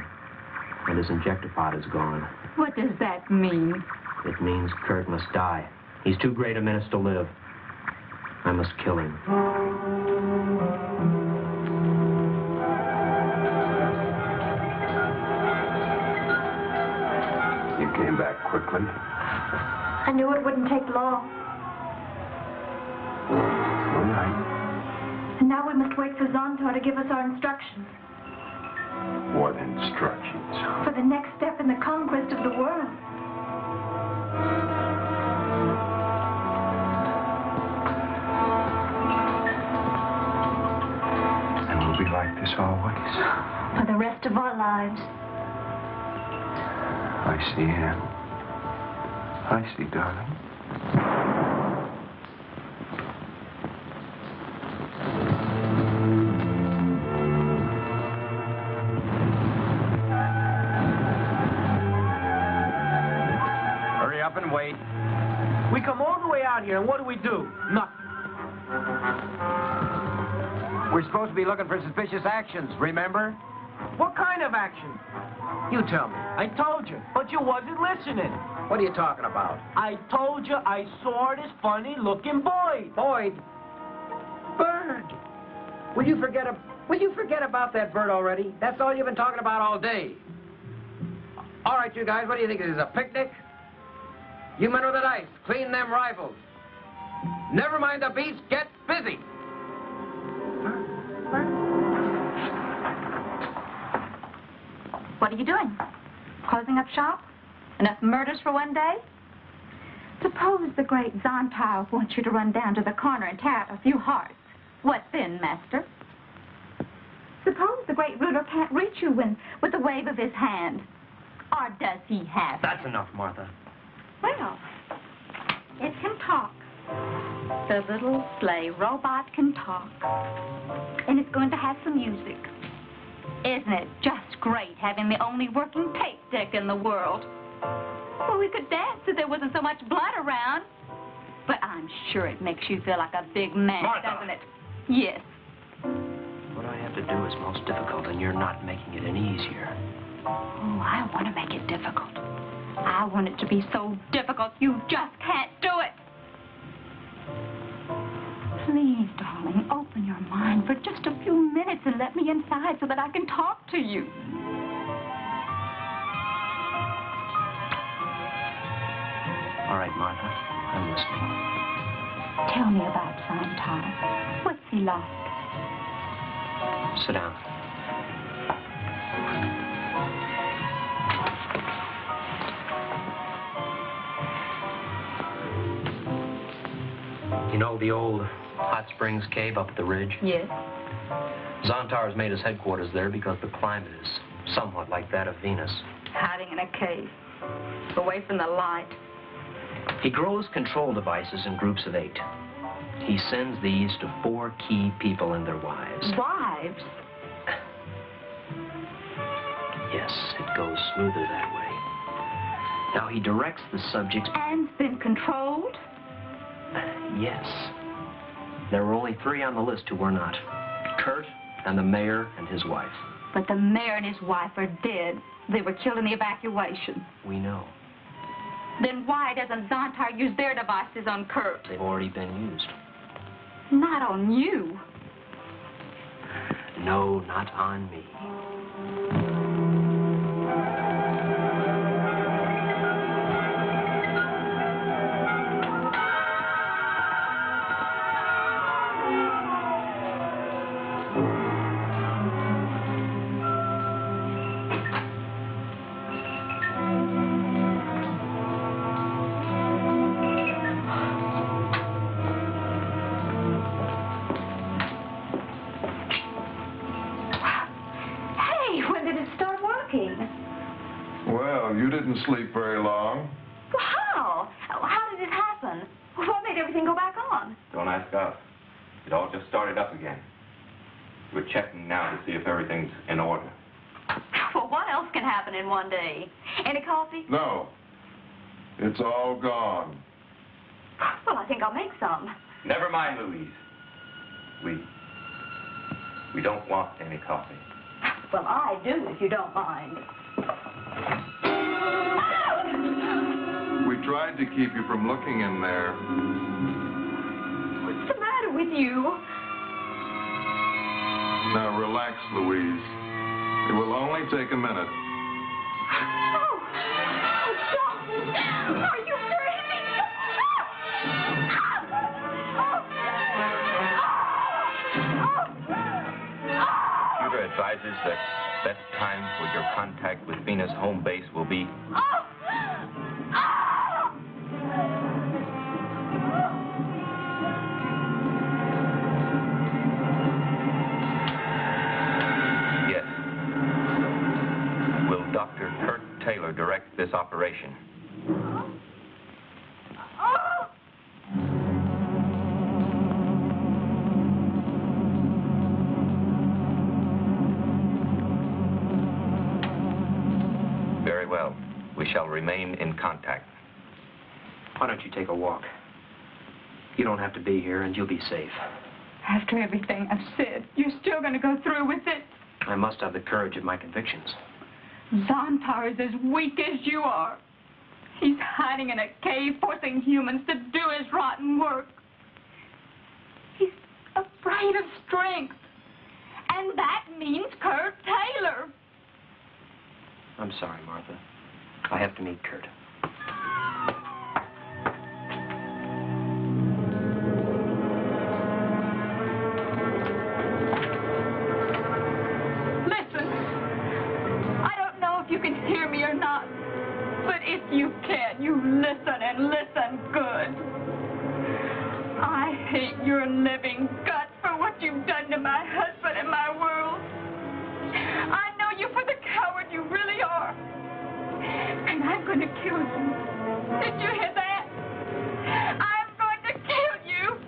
And his injectopod is gone. What does that mean? It means Kurt must die. He's too great a menace to live. I must kill him. You came back quickly. I knew it wouldn't take long. All right. And now we must wait for Zontar to give us our instructions. What instructions? For the next step in the conquest of the world. And we'll be like this always. For the rest of our lives. I see, Anne. I see, darling. Hurry up and wait. We come all the way out here, and what do? Nothing. We're supposed to be looking for suspicious actions, remember? What kind of action? You tell me. I told you, but you wasn't listening. What are you talking about? I told you I saw this funny-looking Boyd. Boyd? Bird! Will you forget about that bird already? That's all you've been talking about all day. All right, you guys, what do you think? This is a picnic? You men with the dice, clean them rifles. Never mind the beast, get busy. What are you doing? Closing up shop? Enough murders for one day? Suppose the great Zontar wants you to run down to the corner and tear out a few hearts. What then, master? Suppose the great ruler can't reach you with a wave of his hand. Or does he have to? That's enough, Martha. Well, it can talk. The little sleigh robot can talk. And it's going to have some music. Isn't it just great having the only working tape deck in the world? Well, we could dance if there wasn't so much blood around. But I'm sure it makes you feel like a big man, Martha. doesn't it? Yes. What I have to do is most difficult, and you're not making it any easier. Oh, I want to make it difficult. I want it to be so difficult you just can't do it. Please, darling, open your mind for just a few minutes and let me inside so that I can talk to you. All right, Martha. I'm listening. Tell me about Zontar. What's he like? Sit down. You know the old hot springs cave up at the ridge? Yes. Zontar has made his headquarters there because the climate is somewhat like that of Venus. Hiding in a cave, away from the light. He grows control devices in groups of 8. He sends these to 4 key people and their wives. Wives? Yes, it goes smoother that way. Now, he directs the subjects... And been controlled? Yes. There were only 3 on the list who were not. Kurt and the mayor and his wife. But the mayor and his wife are dead. They were killed in the evacuation. We know. Then why doesn't Zontar use their devices on Kurt? They've already been used. Not on you. No, not on me. Well, you didn't sleep very long. Well, how? How did it happen? What made everything go back on? Don't ask us. It all just started up again. We're checking now to see if everything's in order. Well, what else can happen in one day? Any coffee? No. It's all gone. Well, I think I'll make some. Never mind, Louise. We don't want any coffee. Well, I do, if you don't mind. We tried to keep you from looking in there. What's the matter with you? Now, relax, Louise. It will only take a minute. Oh, stop! Are you crazy? Computer advises that best time for your contact with Venus home base will be... Yes. Will Dr. Kurt Taylor direct this operation? Very well. We shall remain in contact. Why don't you take a walk? You don't have to be here, and you'll be safe. After everything I've said, you're still going to go through with it? I must have the courage of my convictions. Zontar is as weak as you are. He's hiding in a cave, forcing humans to do his rotten work. He's afraid of strength. And that means Kurt Taylor. I'm sorry, Martha. I have to meet Kurt. Listen, I don't know if you can hear me or not, but if you can, you listen and listen good. I hate your living guts for what you've done to my husband and my world. I know you for the coward you really are. And I'm going to kill you. Did you hear that? I'm going to kill you.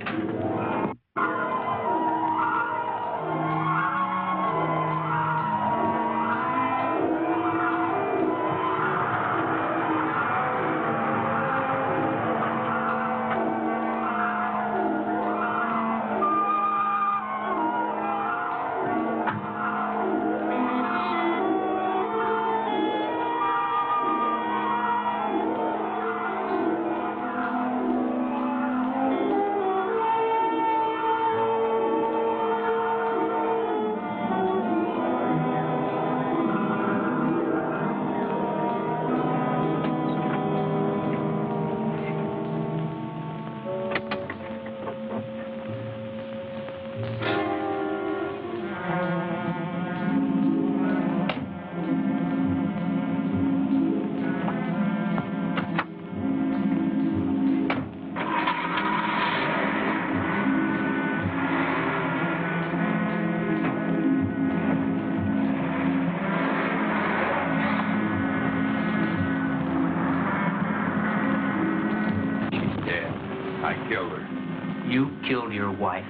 killed your wife?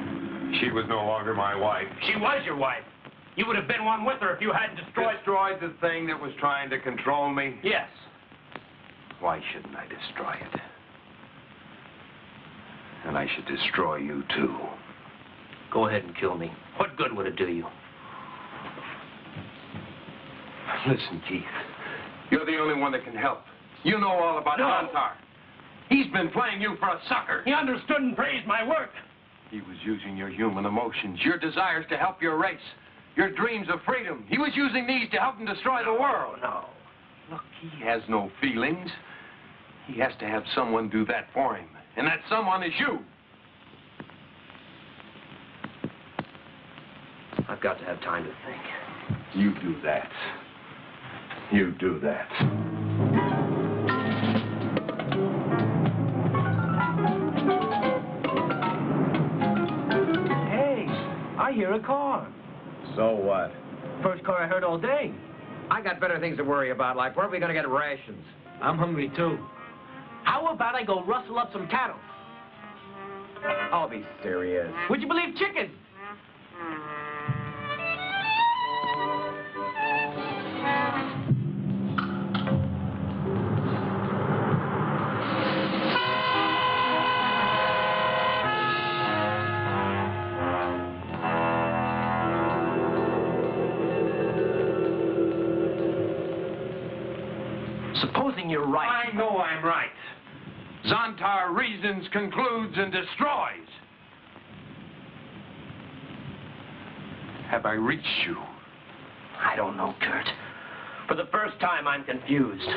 She was no longer my wife. She was your wife. You would have been one with her if you hadn't destroyed... Destroyed the thing that was trying to control me? Yes. Why shouldn't I destroy it? And I should destroy you, too. Go ahead and kill me. What good would it do you? Listen, Keith. You're the only one that can help. You know all about Zontar. He's been playing you for a sucker. He understood and praised my work. He was using your human emotions, your desires to help your race, your dreams of freedom. He was using these to help him destroy the world. No. Look, he has no feelings. He has to have someone do that for him. And that someone is you. I've got to have time to think. You do that. You do that. Hey, I hear a car. So what? First car I heard all day. I got better things to worry about, like where are we going to get rations? I'm hungry, too. How about I go rustle up some cattle? I'll be serious. Would you believe chicken? Supposing you're right. I know I'm right. Zontar reasons, concludes, and destroys. Have I reached you? I don't know, Kurt. For the first time, I'm confused.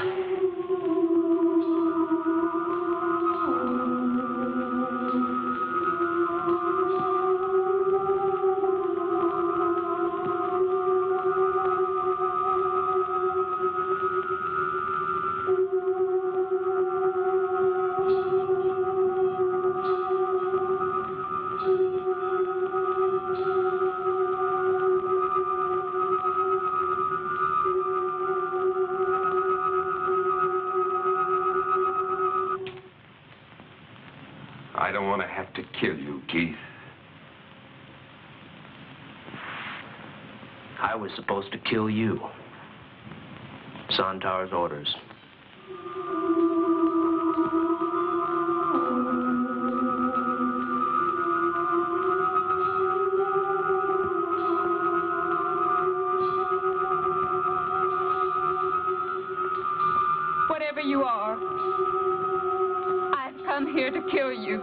I don't want to have to kill you, Keith. I was supposed to kill you. Zontar's orders. Whatever you are, I've come here to kill you.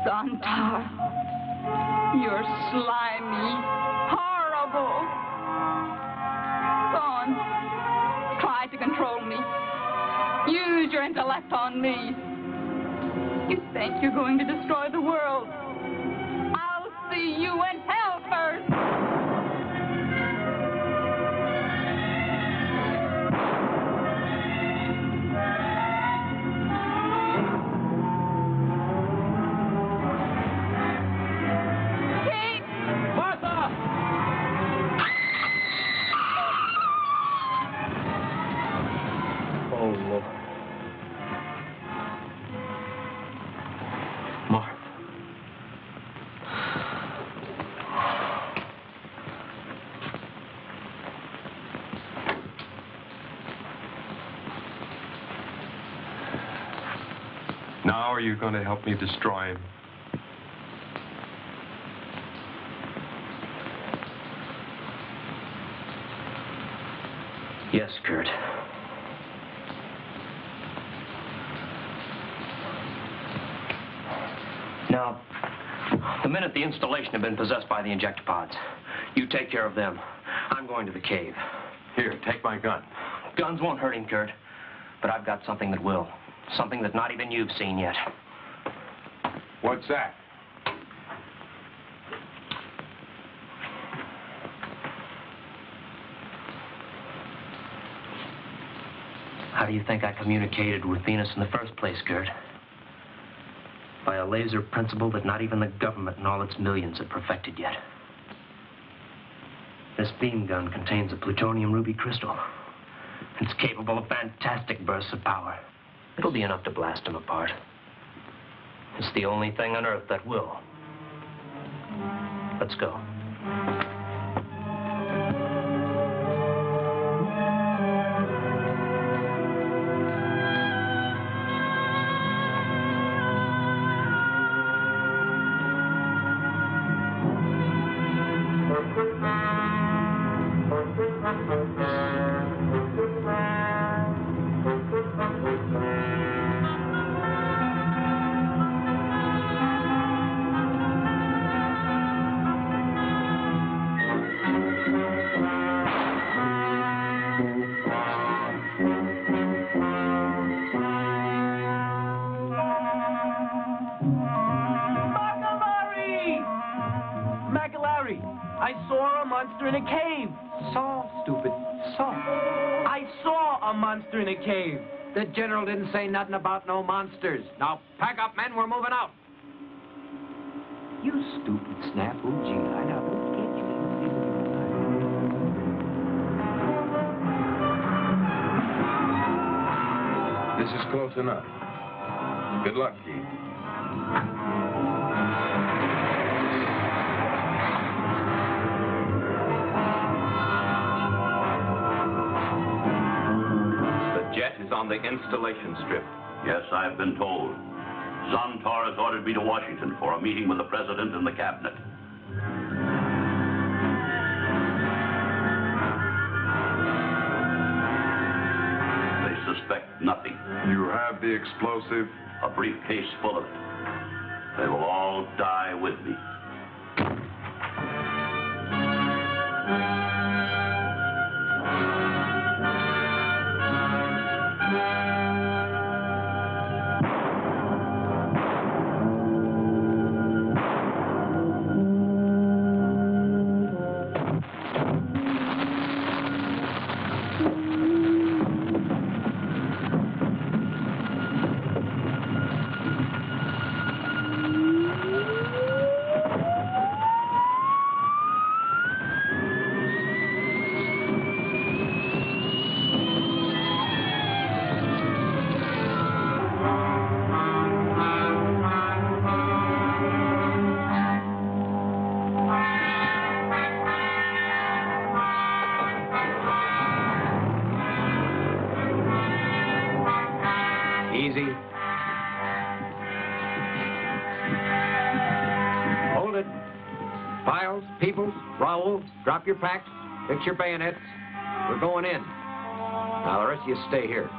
Zontar, you're slimy, horrible. Go on, try to control me. Use your intellect on me. You think you're going to destroy the world. I'll see you in hell first. Now are you going to help me destroy him? Yes, Kurt. Now, the minute the installation had been possessed by the injector pods, you take care of them. I'm going to the cave. Here, take my gun. Guns won't hurt him, Kurt. But I've got something that will. Something that not even you've seen yet. What's that? How do you think I communicated with Venus in the first place, Kurt? By a laser principle that not even the government in all its millions have perfected yet. This beam gun contains a plutonium ruby crystal. It's capable of fantastic bursts of power. It'll be enough to blast them apart. It's the only thing on Earth that will. Let's go. In a cave. Saw, stupid. Saw. I saw a monster in a cave. The general didn't say nothing about no monsters. Now, pack up, men. We're moving out. You stupid snafu. Gee, I know. This is close enough. Good luck, Keith. On the installation strip. Yes, I've been told. Zontar has ordered me to Washington for a meeting with the president and the cabinet. They suspect nothing. You have the explosive? A briefcase full of it. They will all die with me. Easy. Hold it. Files, Peoples, Raoul, drop your packs, fix your bayonets. We're going in. Now, the rest of you stay here.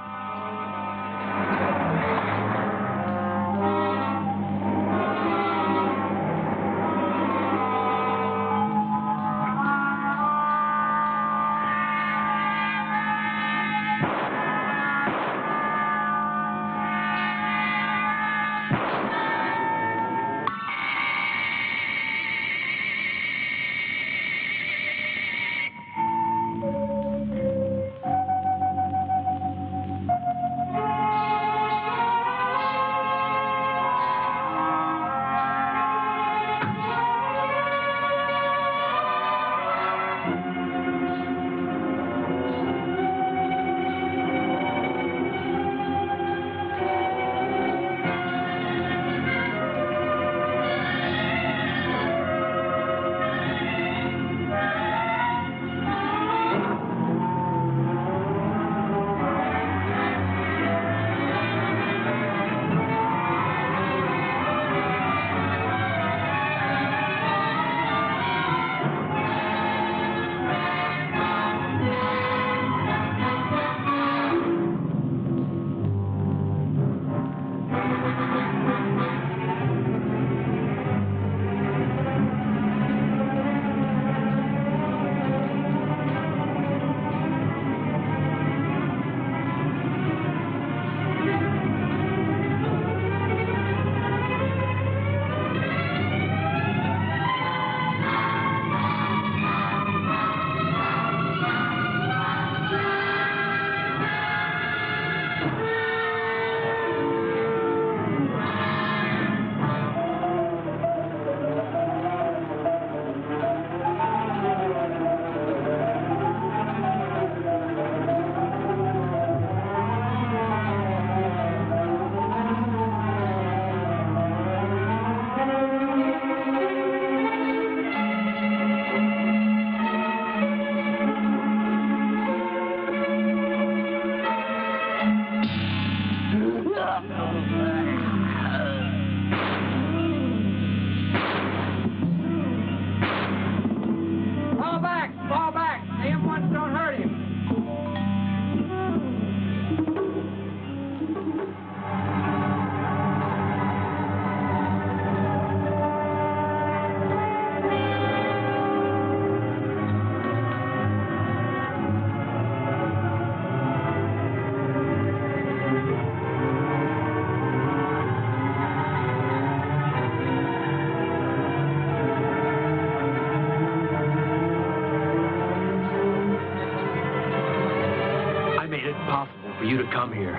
for you to come here.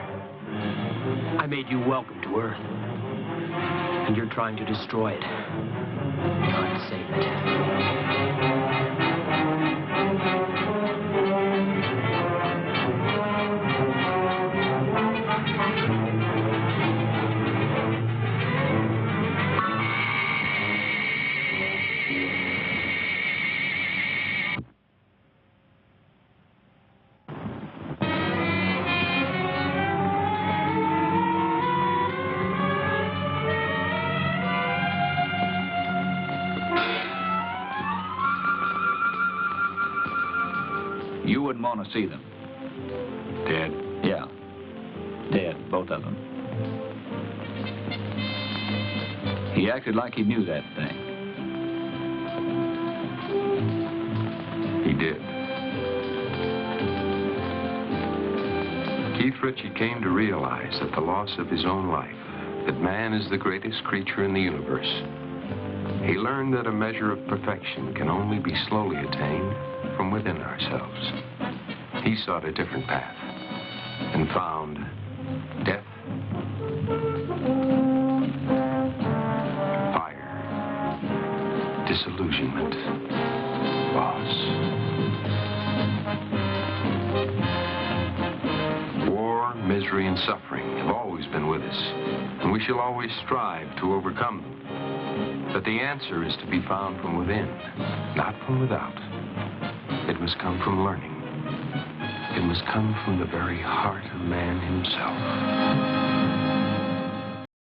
I made you welcome to Earth. And you're trying to destroy it. Trying to save it. You wouldn't want to see them. Dead? Yeah. Dead, both of them. He acted like he knew that thing. He did. Keith Ritchie came to realize that the loss of his own life, that man is the greatest creature in the universe. He learned that a measure of perfection can only be slowly attained from within ourselves. He sought a different path and found death, fire, disillusionment, loss. War, misery, and suffering have always been with us, and we shall always strive to overcome them. But the answer is to be found from within, not from without. It must come from learning. It must come from the very heart of man himself.